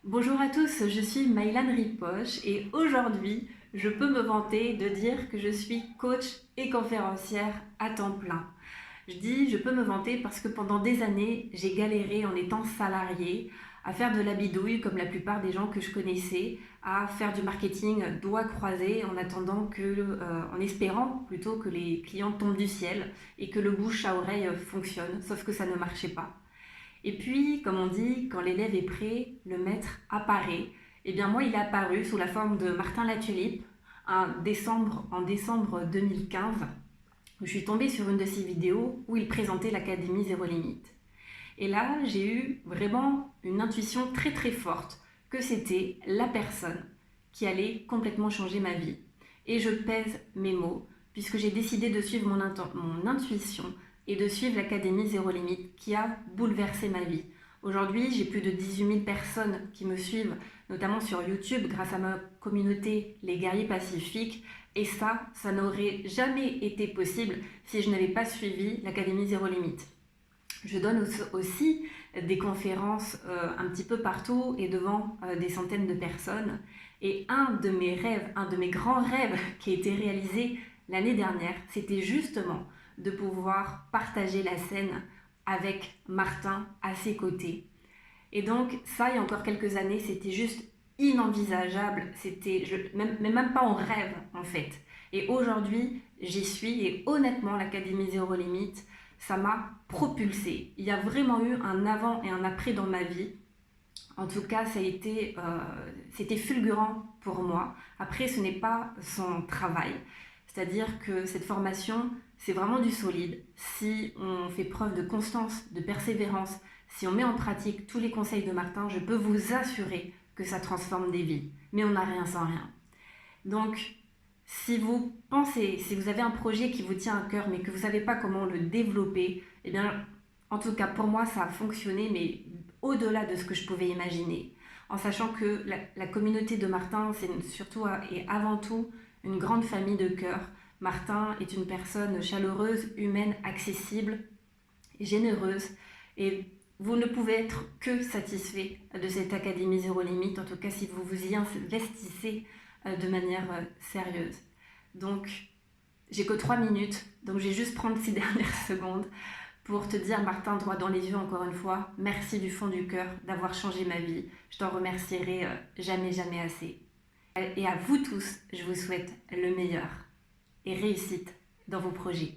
Bonjour à tous, je suis Maïlan Ripoche et aujourd'hui, je peux me vanter de dire que je suis coach et conférencière à temps plein. Je peux me vanter parce que pendant des années, j'ai galéré en étant salariée à faire de la bidouille comme la plupart des gens que je connaissais, à faire du marketing doigts croisés en espérant plutôt que les clients tombent du ciel et que le bouche à oreille fonctionne, sauf que ça ne marchait pas. Et puis, comme on dit, quand l'élève est prêt, le maître apparaît. Eh bien moi, il est apparu sous la forme de Martin Latulipe en décembre 2015. Je suis tombée sur une de ses vidéos où il présentait l'Académie Zéro Limite. Et là, j'ai eu vraiment une intuition très très forte que c'était la personne qui allait complètement changer ma vie. Et je pèse mes mots, puisque j'ai décidé de suivre mon intuition et de suivre l'Académie Zéro Limite qui a bouleversé ma vie. Aujourd'hui, j'ai plus de 18 000 personnes qui me suivent, notamment sur YouTube, grâce à ma communauté Les Guerriers Pacifiques. Et ça n'aurait jamais été possible si je n'avais pas suivi l'Académie Zéro Limite. Je donne aussi des conférences un petit peu partout et devant des centaines de personnes. Et un de mes rêves, un de mes grands rêves qui a été réalisé l'année dernière, c'était justement de pouvoir partager la scène avec Martin à ses côtés. Et donc ça, il y a encore quelques années, c'était juste inenvisageable, même pas en rêve en fait. Et aujourd'hui, j'y suis et honnêtement, l'Académie Zéro Limite, ça m'a propulsée. Il y a vraiment eu un avant et un après dans ma vie. En tout cas, c'était fulgurant pour moi. Après, ce n'est pas son travail. C'est-à-dire que cette formation, c'est vraiment du solide. Si on fait preuve de constance, de persévérance, si on met en pratique tous les conseils de Martin, je peux vous assurer que ça transforme des vies. Mais on n'a rien sans rien. Donc, si vous avez un projet qui vous tient à cœur, mais que vous ne savez pas comment le développer, eh bien, en tout cas, pour moi, ça a fonctionné, mais au-delà de ce que je pouvais imaginer. En sachant que la communauté de Martin, c'est surtout et avant tout une grande famille de cœur. Martin est une personne chaleureuse, humaine, accessible, généreuse. Et vous ne pouvez être que satisfait de cette Académie Zéro Limite, en tout cas si vous vous y investissez de manière sérieuse. Donc, j'ai que 3 minutes, donc je vais juste prendre ces dernières secondes pour te dire, Martin, droit dans les yeux encore une fois, merci du fond du cœur d'avoir changé ma vie. Je t'en remercierai jamais, jamais assez. Et à vous tous, je vous souhaite le meilleur et réussite dans vos projets.